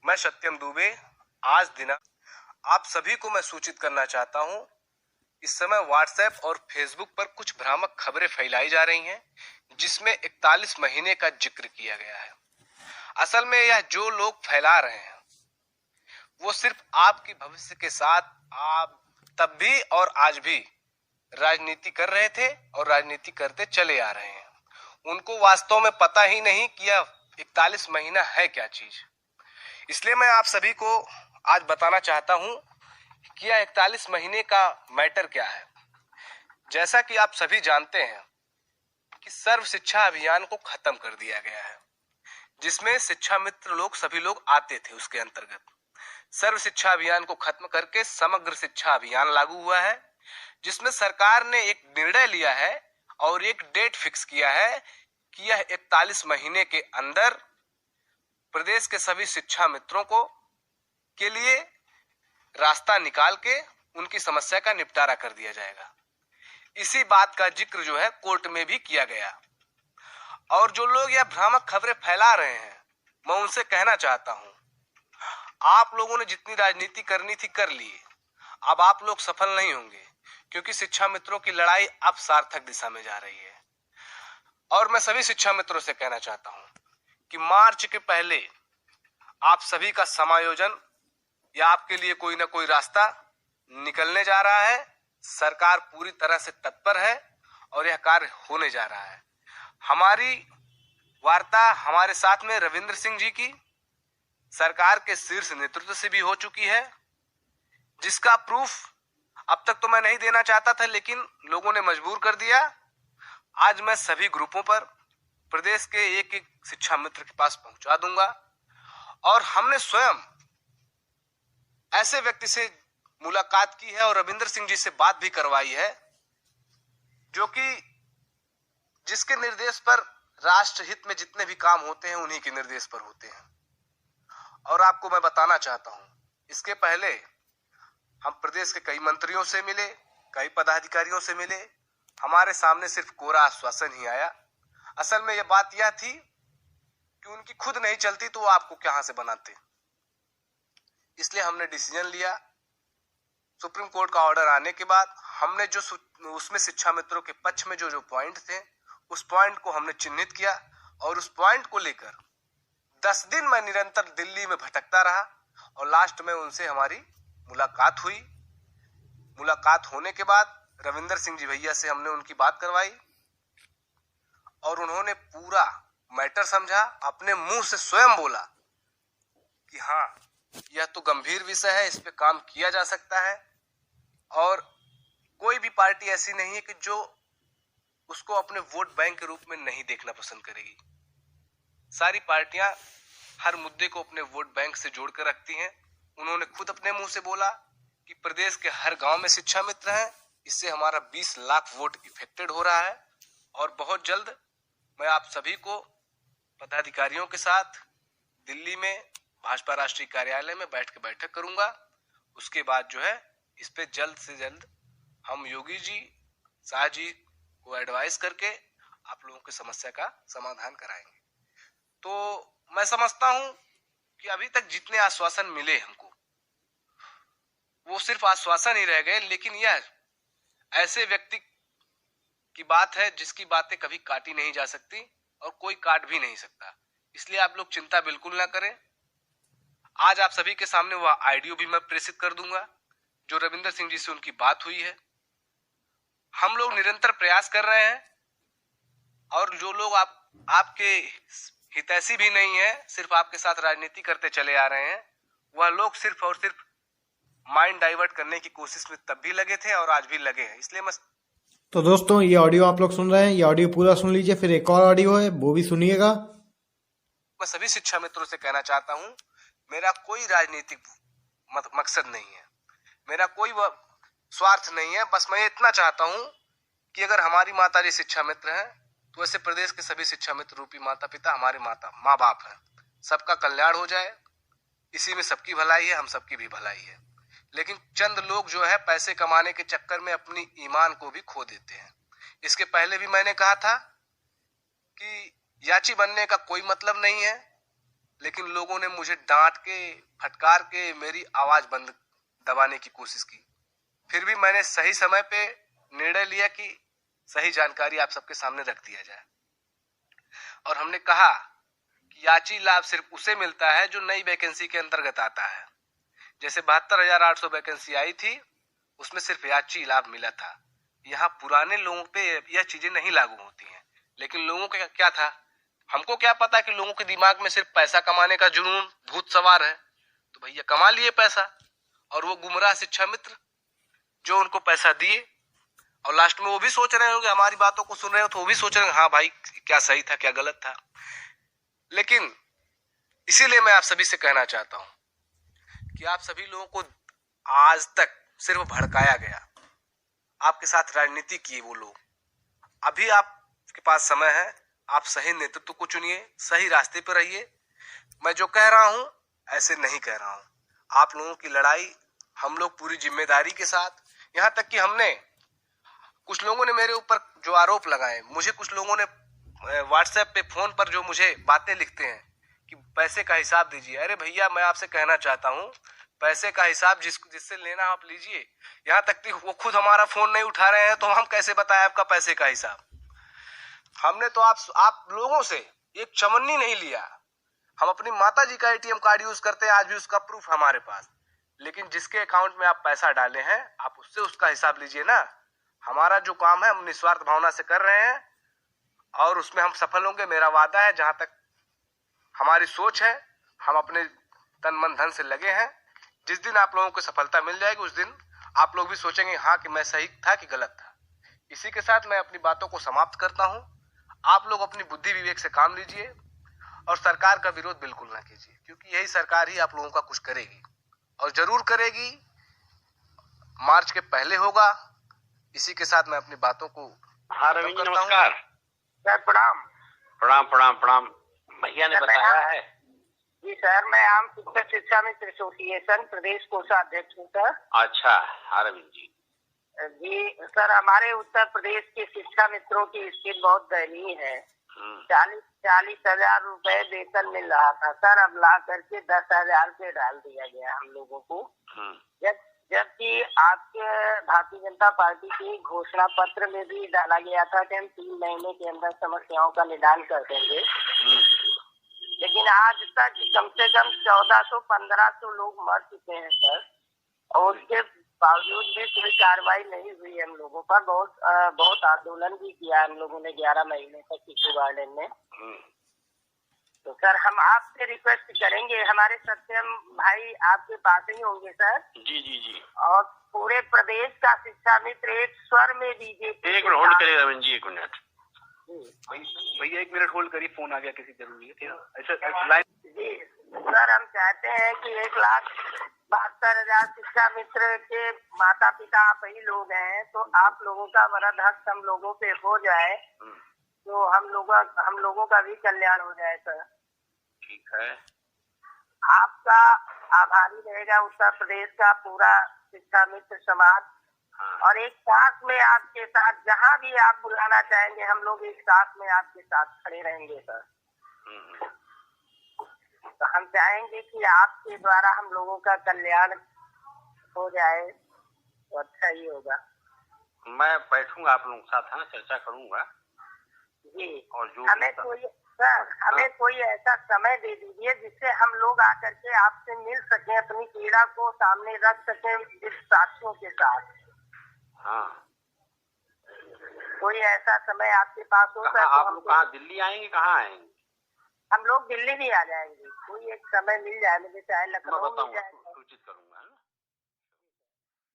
मैं सत्यम दुबे आज दिना आप सभी को मैं सूचित करना चाहता हूं। इस समय व्हाट्सएप और फेसबुक पर कुछ भ्रामक खबरें फैलाई जा रही हैं जिसमें 41 महीने का जिक्र किया गया है। असल में यह जो लोग फैला रहे हैं वो सिर्फ आपके भविष्य के साथ आप तब भी और आज भी राजनीति कर रहे थे और राजनीति करते चले आ रहे हैं। उनको वास्तव में पता ही नहीं कि यह 41 महीना है क्या चीज। इसलिए मैं आप सभी को आज बताना चाहता हूं कि यह 41 महीने का मैटर क्या है। जैसा कि आप सभी जानते हैं कि सर्व शिक्षा अभियान को खत्म कर दिया गया है, जिसमें शिक्षा मित्र लोग सभी लोग आते थे। उसके अंतर्गत सर्व शिक्षा अभियान को खत्म करके समग्र शिक्षा अभियान लागू हुआ है, जिसमें सरकार ने एक निर्णय लिया है और एक डेट फिक्स किया है कि यह 41 महीने के अंदर प्रदेश के सभी शिक्षा मित्रों को के लिए रास्ता निकाल के उनकी समस्या का निपटारा कर दिया जाएगा। इसी बात का जिक्र जो है कोर्ट में भी किया गया। और जो लोग यह भ्रामक खबरें फैला रहे हैं, मैं उनसे कहना चाहता हूं, आप लोगों ने जितनी राजनीति करनी थी कर ली। अब आप लोग सफल नहीं होंगे, क्योंकि शिक्षा मित्रों की लड़ाई अब सार्थक दिशा में जा रही है। और मैं सभी शिक्षा मित्रों से कहना चाहता हूं कि मार्च के पहले आप सभी का समायोजन या आपके लिए कोई ना कोई रास्ता निकलने जा रहा है। सरकार पूरी तरह से तत्पर है और यह कार्य होने जा रहा है। हमारी वार्ता हमारे साथ में रविंद्र सिंह जी की सरकार के शीर्ष नेतृत्व से भी हो चुकी है, जिसका प्रूफ अब तक तो मैं नहीं देना चाहता था, लेकिन लोगों ने मजबूर कर दिया। आज मैं सभी ग्रुपों पर प्रदेश के एक एक शिक्षा मित्र के पास पहुंचा दूंगा। और हमने स्वयं ऐसे व्यक्ति से मुलाकात की है और रविंद्र सिंह जी से बात भी करवाई है, जो कि जिसके निर्देश पर राष्ट्र हित में जितने भी काम होते हैं उन्हीं के निर्देश पर होते हैं। और आपको मैं बताना चाहता हूं, इसके पहले हम प्रदेश के कई मंत्रियों से मिले, कई पदाधिकारियों से मिले। हमारे सामने सिर्फ कोरा आश्वासन ही आया। असल में यह बात यह थी कि उनकी खुद नहीं चलती तो वो आपको कहां से बनाते। इसलिए हमने डिसीजन लिया। सुप्रीम कोर्ट का ऑर्डर आने के बाद हमने जो उसमें शिक्षा मित्रों के पक्ष में जो पॉइंट थे, उस पॉइंट को हमने चिन्हित किया और उस पॉइंट को लेकर 10 दिन मैं निरंतर दिल्ली में भटकता रहा और लास्ट में उनसे हमारी मुलाकात हुई। मुलाकात होने के बाद रविंद्र सिंह जी भैया से हमने उनकी बात करवाई और उन्होंने पूरा मैटर समझा। अपने मुंह से स्वयं बोला कि हाँ, यह तो गंभीर विषय है, इस पे काम किया जा सकता है और कोई भी पार्टी ऐसी नहीं है कि जो उसको अपने वोट बैंक के रूप में नहीं देखना पसंद करेगी। सारी पार्टियां हर मुद्दे को अपने वोट बैंक से जोड़कर रखती हैं। उन्होंने खुद अपने मुंह से बोला कि प्रदेश के हर गांव में शिक्षा मित्र हैं, इससे हमारा 20 लाख वोट इफेक्टेड हो रहा है। और बहुत जल्द मैं आप सभी को पदाधिकारियों के साथ दिल्ली में भाजपा राष्ट्रीय कार्यालय में बैठ के बैठक करूंगा। उसके बाद जो है इस पे जल्द से जल्द हम योगी जी, शाह जी को एडवाइस करके आप लोगों की समस्या का समाधान कराएंगे। तो मैं समझता हूं कि अभी तक जितने आश्वासन मिले हमको, वो सिर्फ आश्वासन ही रह गए, लेकिन यह ऐसे व्यक्ति की बात है जिसकी बातें कभी काटी नहीं जा सकती और कोई काट भी नहीं सकता। इसलिए आप लोग चिंता बिल्कुल ना करें। आज आप सभी के सामने वह ऑडियो भी मैं प्रेषित कर दूंगा जो रविंद्र सिंह जी से उनकी बात हुई है। हम लोग निरंतर प्रयास कर रहे हैं और जो लोग आपके हितैषी भी नहीं है, सिर्फ आपके साथ राजनीति करते चले आ रहे हैं, वह लोग सिर्फ और सिर्फ माइंड डाइवर्ट करने की कोशिश में तब भी लगे थे और आज भी लगे हैं। इसलिए मैं तो दोस्तों ये ऑडियो आप लोग सुन रहे हैं, ये ऑडियो पूरा सुन लीजिए, फिर एक और ऑडियो है वो भी सुनिएगा। मैं सभी शिक्षा मित्रों से कहना चाहता हूं, मेरा कोई राजनीतिक मकसद नहीं है, मेरा कोई स्वार्थ नहीं है। बस मैं इतना चाहता हूं कि अगर हमारी माता जी शिक्षा मित्र हैं तो ऐसे प्रदेश के सभी शिक्षा मित्र रूपी माता पिता हमारे माँ बाप हैं। सबका कल्याण हो जाए, इसी में सबकी भलाई है, हम सबकी भी भलाई है। लेकिन चंद लोग जो है पैसे कमाने के चक्कर में अपनी ईमान को भी खो देते हैं। इसके पहले भी मैंने कहा था कि याची बनने का कोई मतलब नहीं है, लेकिन लोगों ने मुझे डांट के, फटकार के मेरी आवाज बंद दबाने की कोशिश की। फिर भी मैंने सही समय पे निर्णय लिया कि सही जानकारी आप सबके सामने रख दिया जाए, और हमने कहा कि याची लाभ सिर्फ उसे मिलता है जो नई वैकेंसी के अंतर्गत आता है। जैसे 72,800 वैकेंसी आई थी, उसमें सिर्फ याची लाभ मिला था। यहाँ पुराने लोगों पे यह चीजें नहीं लागू होती हैं। लेकिन लोगों का क्या था, हमको क्या पता कि लोगों के दिमाग में सिर्फ पैसा कमाने का जुनून भूत सवार है। तो भैया कमा लिए पैसा, और वो गुमराह शिक्षा मित्र जो उनको पैसा दिए, और लास्ट में वो भी सोच रहे होंगे, हमारी बातों को सुन रहे हो तो वो भी सोच रहे हैं हाँ भाई क्या सही था क्या गलत था। लेकिन इसीलिए मैं आप सभी से कहना चाहता हूं कि आप सभी लोगों को आज तक सिर्फ भड़काया गया, आपके साथ राजनीति किए वो लोग। अभी आपके पास समय है, आप सही नेतृत्व को चुनिए, सही रास्ते पर रहिए। मैं जो कह रहा हूं ऐसे नहीं कह रहा हूं। आप लोगों की लड़ाई हम लोग पूरी जिम्मेदारी के साथ, यहां तक कि हमने, कुछ लोगों ने मेरे ऊपर जो आरोप लगाए, मुझे कुछ लोगों ने व्हाट्सएप पे, फोन पर जो मुझे बातें लिखते हैं कि पैसे का हिसाब दीजिए। अरे भैया मैं आपसे कहना चाहता हूं, पैसे का हिसाब जिससे लेना आप लीजिए। यहाँ तक कि वो खुद हमारा फोन नहीं उठा रहे हैं तो हम कैसे बताएं आपका पैसे का हिसाब। हमने तो आप लोगों से एक चवन्नी नहीं लिया। हम अपनी माता जी का एटीएम कार्ड यूज करते हैं, आज भी उसका प्रूफ हमारे पास। लेकिन जिसके अकाउंट में आप पैसा डाले हैं, आप उससे उसका हिसाब लीजिए ना। हमारा जो काम है हम निस्वार्थ भावना से कर रहे हैं, और उसमें हम सफल होंगे, मेरा वादा है। जहां तक हमारी सोच है, हम अपने तन मन धन से लगे हैं। जिस दिन आप लोगों को सफलता मिल जाएगी, उस दिन आप लोग भी सोचेंगे हाँ कि मैं सही था कि गलत था। इसी के साथ मैं अपनी बातों को समाप्त करता हूं। आप लोग अपनी बुद्धि विवेक से काम लीजिए, और सरकार का विरोध बिल्कुल ना कीजिए, क्योंकि यही सरकार ही आप लोगों का कुछ करेगी, और जरूर करेगी। मार्च के पहले होगा। इसी के साथ मैं अपनी बातों को हाँ रवीन जी नमस्कार। सर प्रणाम। प्रणाम प्रणाम प्रणाम। भैया ने बताया है। जी सर, मैं आम शिक्षक शिक्षा मित्र एसोसिएशन प्रदेश कोषाध्यक्ष हूँ सर। अच्छा हाँ रवीन जी। जी सर, हमारे उत्तर प्रदेश के शिक्षा मित्रों की स्थिति बहुत दयनीय है। 40,000 रुपए वेतन मिल रहा था सर, अब ला करके 10,000 पे डाल दिया गया हम लोगों को। जबकि आपके भारतीय जनता पार्टी की घोषणा पत्र में भी डाला गया था कि हम 3 महीने के अंदर समस्याओं का निदान कर देंगे। लेकिन आज तक कम से कम 1400-1500 लोग मर चुके हैं सर, और उसके बावजूद भी कोई कार्रवाई नहीं हुई हम लोगों पर। बहुत आंदोलन भी किया हम लोगों ने 11 महीने तक टिपू गार्डन में। तो सर हम आपसे रिक्वेस्ट करेंगे, हमारे सत्यम भाई आपके पास ही होंगे सर। जी जी जी। और पूरे प्रदेश का शिक्षा मित्र एक स्वर में बीजेपी। एक मिनट होल्ड करिए रवीन जी, 1 मिनट। भैया 1 मिनट होल्ड करिए, फोन आ गया किसी जरूरी है। जी सर, हम चाहते हैं कि 1,72,000 शिक्षा मित्र के माता पिता आप ही लोग हैं, तो आप लोगों का वरद हस्त हम लोगों पे हो जाए तो हम लोगों का भी कल्याण हो जाए सर। ठीक है। आपका आभारी रहेगा उत्तर प्रदेश का पूरा शिक्षा मित्र समाज। और एक साथ में आपके साथ जहां भी आप बुलाना चाहेंगे, हम लोग एक साथ में आपके साथ खड़े रहेंगे सर। तो हम चाहेंगे कि आपके द्वारा हम लोगों का कल्याण हो जाए तो अच्छा ही होगा। मैं बैठूंगा आप लोगों के साथ, हाँ चर्चा करूंगा जी। और जो हमें कोई ऐसा समय दे दीजिए जिससे हम लोग आकर के आपसे मिल सकें, अपनी पीड़ा को सामने रख सकें इस साथियों के साथ। हाँ कोई ऐसा समय आपके पास हो सर? आप लोग कहाँ दिल्ली आएंगे, कहाँ आएंगे? हम लोग दिल्ली भी आ जाएंगे। कोई एक समय मिल जाए मुझे, चाहे लखनऊ मिल जाए। सूचित करूंगा।